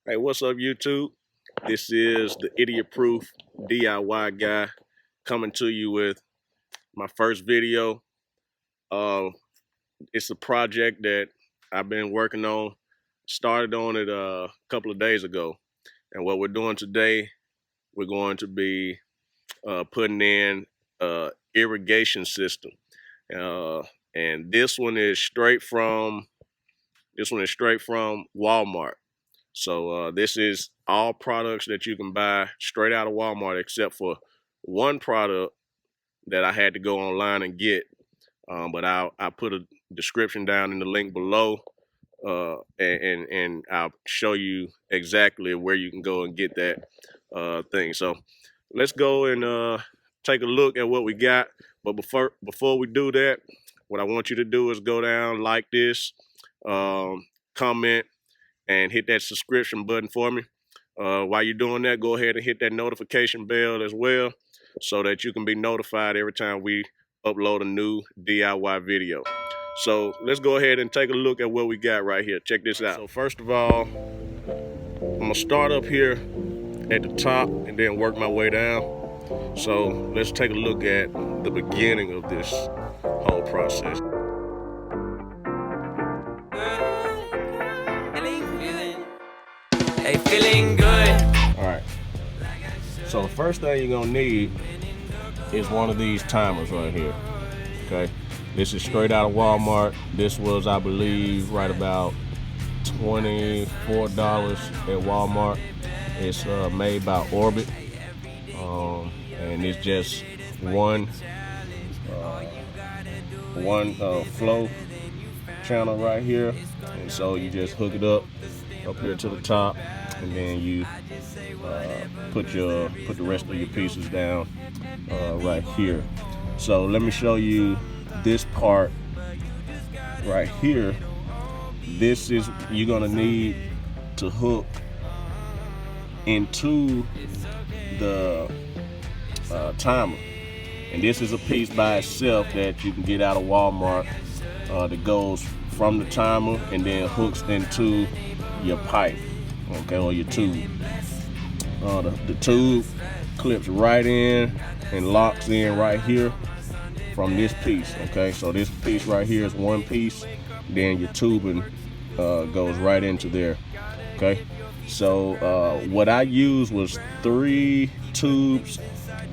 Hey, what's up, YouTube? This is the Idiot Proof DIY guy coming to you with my first video. It's a project that I've been working on. Started on it a couple of days ago. And what we're doing today, we're going to be putting in irrigation system. And this one is straight from Walmart. So this is all products that you can buy straight out of Walmart, except for one product that I had to go online and get. But I'll put a description down in the link below, and I'll show you exactly where you can go and get that thing. So let's go and take a look at what we got. But before we do that, what I want you to do is go down, like this, comment, and hit that subscription button for me. While you're doing that, go ahead and hit that notification bell as well, so that you can be notified every time we upload a new DIY video. So let's go ahead and take a look at what we got right here. Check this out. So first of all, I'm gonna start up here at the top and then work my way down. So let's take a look at the beginning of this whole process. Hey, feeling good. All right. So the first thing you're gonna need is one of these timers right here. Okay. This is straight out of Walmart. This was, I believe, right about $24 at Walmart. It's made by Orbit, and it's just one flow channel right here. And so you just hook it up here to the top, and then you put the rest of your pieces down right here. So let me show you this part right here. This is, you're gonna need to hook into the timer, and this is a piece by itself that you can get out of Walmart that goes from the timer and then hooks into your pipe, okay, or your tube. The tube clips right in and locks in right here from this piece, okay? So this piece right here is one piece, then your tubing goes right into there, okay? So what I used was 3 tubes,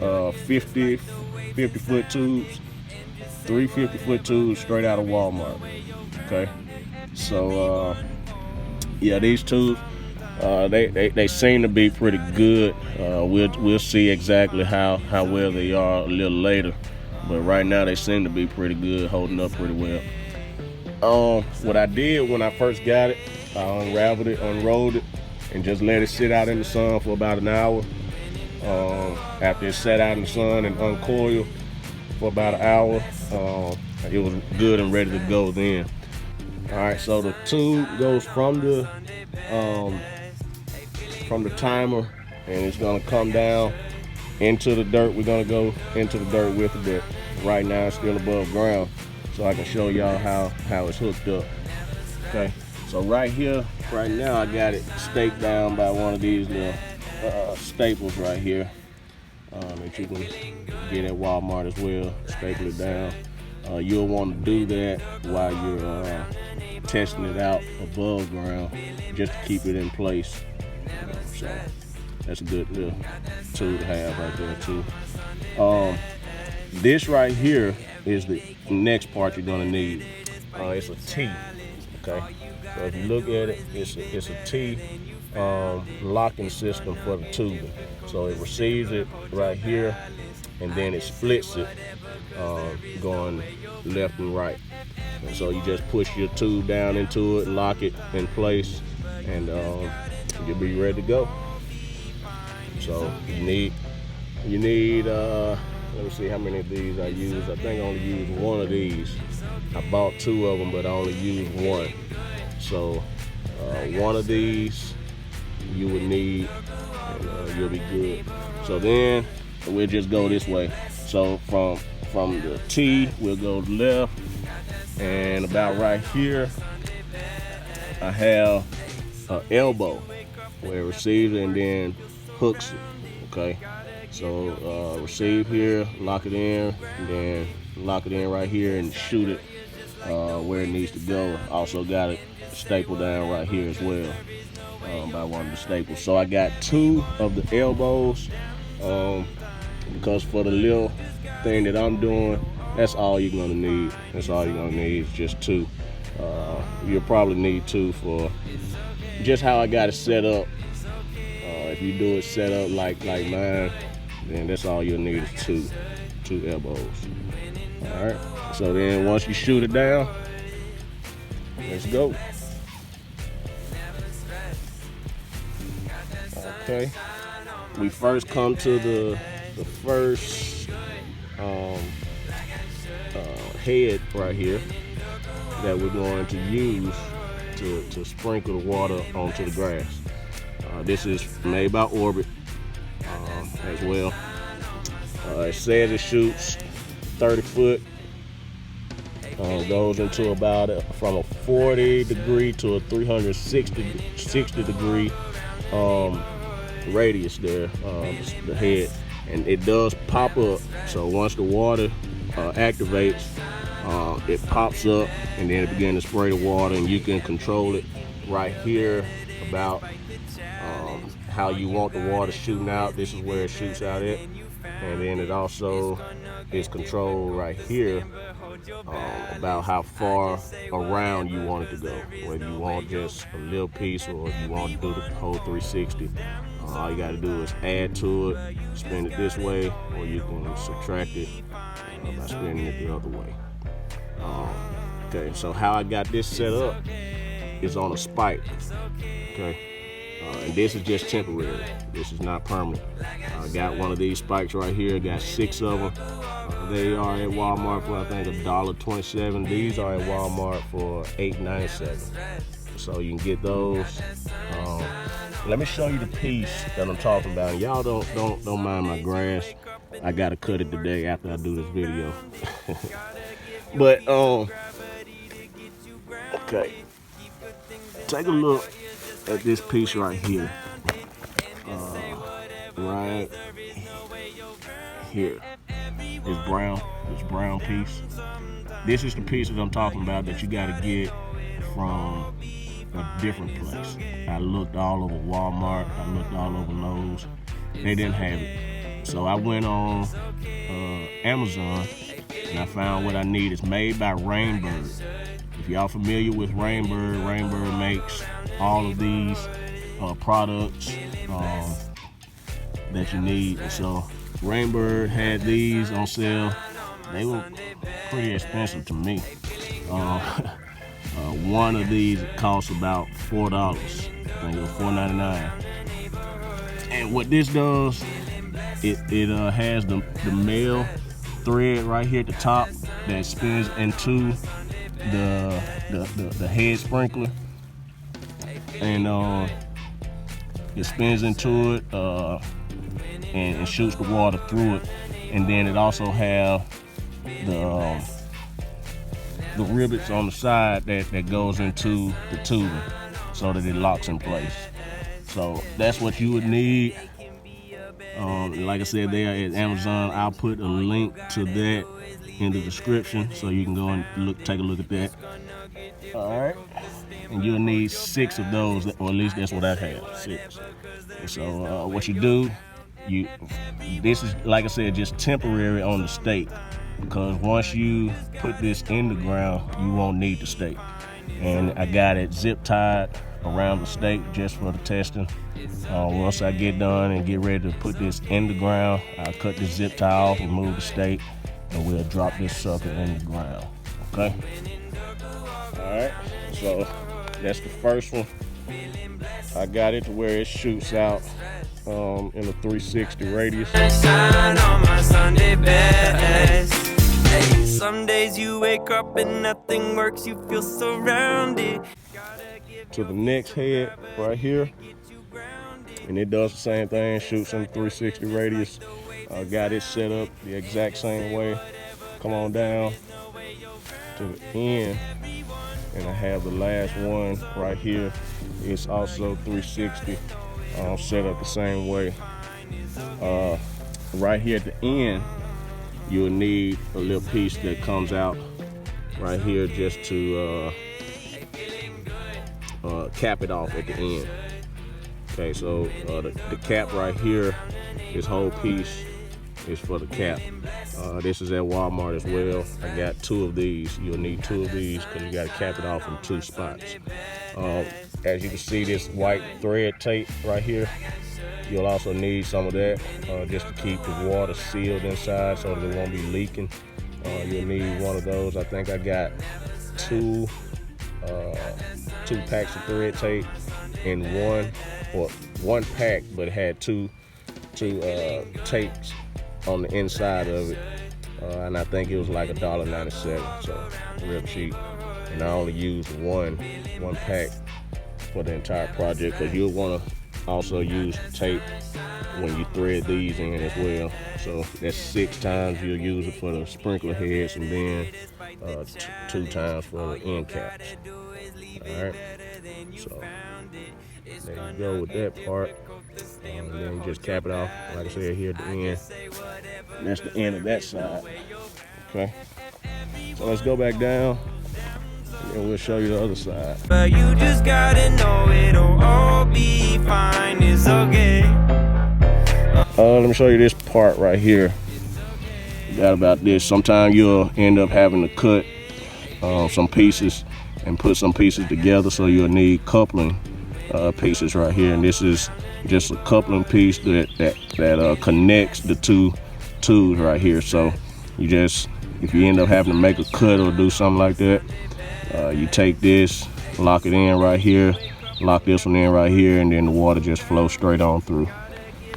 50-foot tubes, 3 50-foot tubes straight out of Walmart, okay? So yeah, these tubes, they seem to be pretty good. We'll see exactly how well they are a little later, but right now they seem to be pretty good, holding up pretty well. What I did when I first got it, I unraveled it, unrolled it, and just let it sit out in the sun for about an hour. After it sat out in the sun and uncoiled for about an hour, it was good and ready to go then. All right, so the tube goes from the timer, and it's gonna come down into the dirt. We're gonna go into the dirt with it, but right now it's still above ground, so I can show y'all how it's hooked up. Okay, so right here, right now, I got it staked down by one of these little staples right here that you can get at Walmart as well. Staple it down. You'll want to do that while you're testing it out above ground, just to keep it in place. So that's a good little tool to have right there too. This right here is the next part you're gonna need. It's a T. Okay, so if you look at it, it's a T locking system for the tubing. So it receives it right here, and then it splits it going left and right. And so you just push your tube down into it, lock it in place, and you'll be ready to go. So you need let me see how many of these I used. I think I only used one of these. I bought 2 of them, but I only used one. So one of these you would need, and you'll be good. So then we'll just go this way. So from the T, we'll go left, and about right here I have an elbow. where it receives it and then hooks it. Okay, so receive here, lock it in, and then lock it in right here and shoot it where it needs to go. Also got it stapled down right here as well by one of the staples. So I got 2 of the elbows because for the little thing that I'm doing, that's all you're gonna need. That's all you're gonna need is just 2. You'll probably need 2 for just how I got it set up. If you do it set up like mine, then that's all you'll need is 2 elbows. All right. So then once you shoot it down, let's go. Okay. We first come to the first head right here that we're going to use to sprinkle the water onto the grass. This is made by Orbit as well. It says it shoots 30 foot. Goes into about from a 40 degree to a 360 degree radius there, the head, and it does pop up. So once the water activates, it pops up and then it begins to spray the water, and you can control it right here about how you want the water shooting out. This is where it shoots out at, and then it also is controlled right here about how far around you want it to go, whether you want just a little piece or if you want to do the whole 360. All you got to do is add to it, spin it this way, or you can subtract it by spinning it the other way. Okay, so how I got this set up is on a spike. Okay, and this is just temporary. This is not permanent. I got one of these spikes right here. Got 6 of them. They are at Walmart for I think $1.27. These are at Walmart for $8.97. So you can get those. Let me show you the piece that I'm talking about. Y'all don't mind my grass. I gotta cut it today after I do this video. But okay, take a look at this piece right here. Right here, this brown piece. This is the piece that I'm talking about that you gotta get from a different place. I looked all over Walmart, I looked all over Lowe's. They didn't have it. So I went on Amazon and I found what I need. It's made by Rainbird. If y'all familiar with Rainbird, Rainbird makes all of these products that you need. And so Rainbird had these on sale. They were pretty expensive to me. One of these costs about $4. I think it was $4.99. And what this does, it has the male thread right here at the top that spins into the head sprinkler, and it spins into it and shoots the water through it. And then it also have the rivets on the side that goes into the tubing so that it locks in place. So that's what you would need. Like I said, they are at Amazon. I'll put a link to that in the description so you can go and take a look at that. All right, and you'll need 6 of those, or at least that's what I have, 6. So what you do, this is, like I said, just temporary on the stake, because once you put this in the ground, you won't need the stake. And I got it zip tied around the stake just for the testing. Once I get done and get ready to put this in the ground, I'll cut this zip tie off, remove the stake, and we'll drop this sucker in the ground. Okay? Alright, so that's the first one. I got it to where it shoots out in a 360 radius. Some days you wake up and nothing works, you feel surrounded. To the next head right here, and it does the same thing, shoots in 360 radius. Got it set up the exact same way. Come on down to the end, and I have the last one right here. It's also 360. set up the same way. Right here at the end, you'll need a little piece that comes out right here just to cap it off at the end. Okay, so the cap right here, this whole piece is for the cap. This is at Walmart as well. I got 2 of these. You'll need 2 of these because you got to cap it off in 2 spots. As you can see, this white thread tape right here, you'll also need some of that just to keep the water sealed inside so that it won't be leaking. You'll need one of those. I think I got 2 packs of thread tape in one pack, but it had two tapes on the inside of it, and I think it was like $1.97, so real cheap. And I only used one pack for the entire project because you'll want to also use tape when you thread these in as well. So that's 6 times you'll use it for the sprinkler heads, and then 2 times for the end caps. All right, so there you go with that part. And then just cap it off, like I said, here at the end. And that's the end of that side. Okay, so let's go back down, and then we'll show you the other side. But you just gotta know it'll all be fine, it's okay. Let me show you this part right here. Got about this. Sometimes you'll end up having to cut some pieces and put some pieces together, so you'll need coupling pieces right here. And this is just a coupling piece that connects the 2 tubes right here. So you just, if you end up having to make a cut or do something like that, you take this, lock it in right here, lock this one in right here, and then the water just flows straight on through.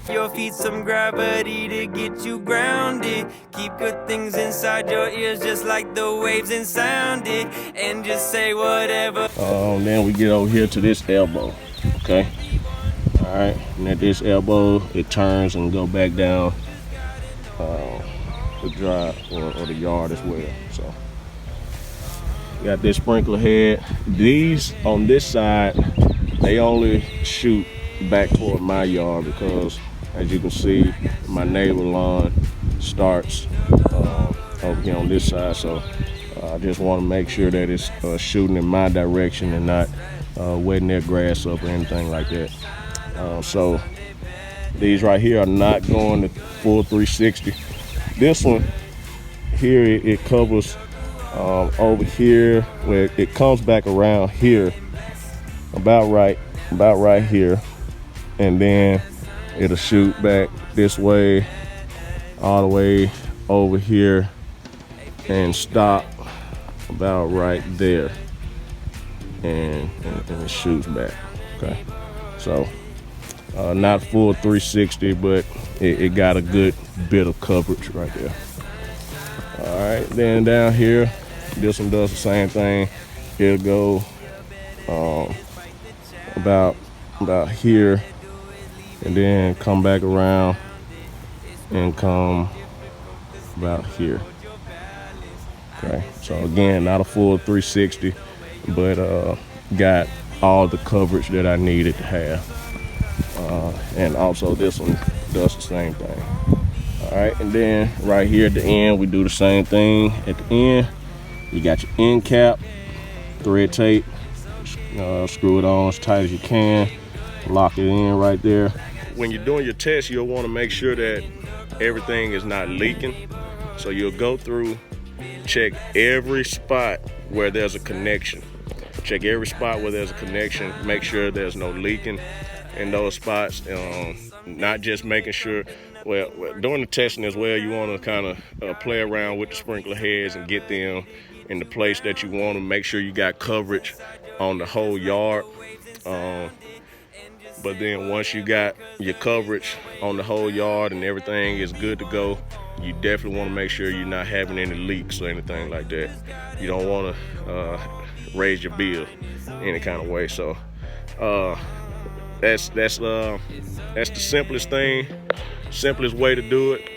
Your feet some gravity to get you grounded. Keep good things inside your ears just like the waves and sound it. And just say whatever. Then we get over here to this elbow, okay? All right, and at this elbow, it turns and go back down the drive or the yard as well. So got this sprinkler head. These on this side, they only shoot back toward my yard because, as you can see, my neighbor lawn starts over here on this side. So I just want to make sure that it's shooting in my direction and not wetting their grass up or anything like that. So these right here are not going to full 360. This one here, it covers over here, where it comes back around here, about right here, and then it'll shoot back this way, all the way over here, and stop about right there, and it shoots back. Okay, so not full 360, but it got a good bit of coverage right there. All right, then down here, this one does the same thing. It'll go about here, and then come back around and come about here. Okay, so again, not a full 360, but got all the coverage that I needed to have. And also this one does the same thing. All right, and then right here at the end, we do the same thing. At the end, you got your end cap, thread tape, screw it on as tight as you can, lock it in right there. When you're doing your test, you'll want to make sure that everything is not leaking. So you'll go through, check every spot where there's a connection. Check every spot where there's a connection, make sure there's no leaking in those spots. Not just making sure, well, during the testing as well, you want to kind of play around with the sprinkler heads and get them in the place that you want to. Make sure you got coverage on the whole yard. But then once you got your coverage on the whole yard and everything is good to go, you definitely want to make sure you're not having any leaks or anything like that. You don't want to raise your bill any kind of way. So that's the simplest thing, simplest way to do it.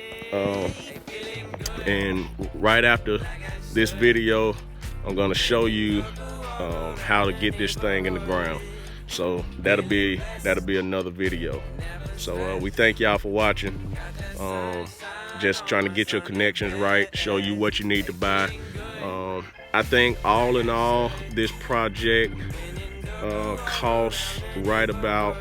And right after this video, I'm gonna show you how to get this thing in the ground. So that'll be another video. So we thank y'all for watching. Just trying to get your connections right, show you what you need to buy. I think all in all, this project costs right about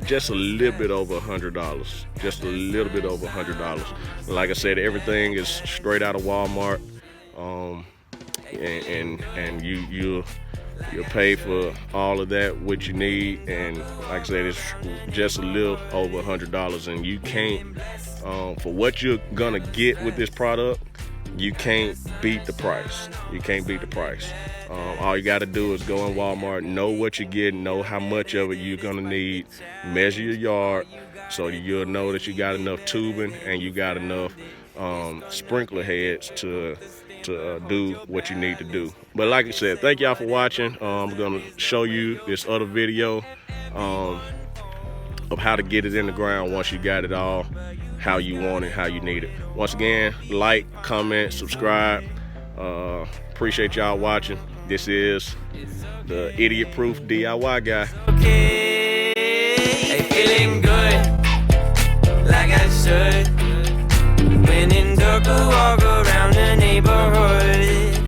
just a little bit over $100. Just a little bit over $100. Like I said, everything is straight out of Walmart, and you'll pay for all of that what you need. And like I said, it's just a little over $100, and you can't, for what you're gonna get with this product, you can't beat the price. You can't beat the price. All you got to do is go in Walmart, know what you're getting, know how much of it you're gonna need, measure your yard so you'll know that you got enough tubing and you got enough sprinkler heads to do what you need to do. But like I said, thank y'all for watching. I'm gonna show you this other video of how to get it in the ground once you got it all how you want it, how you need it. Once again, like, comment, subscribe. Appreciate y'all watching. This is the Idiot Proof DIY guy. Okay, feeling good.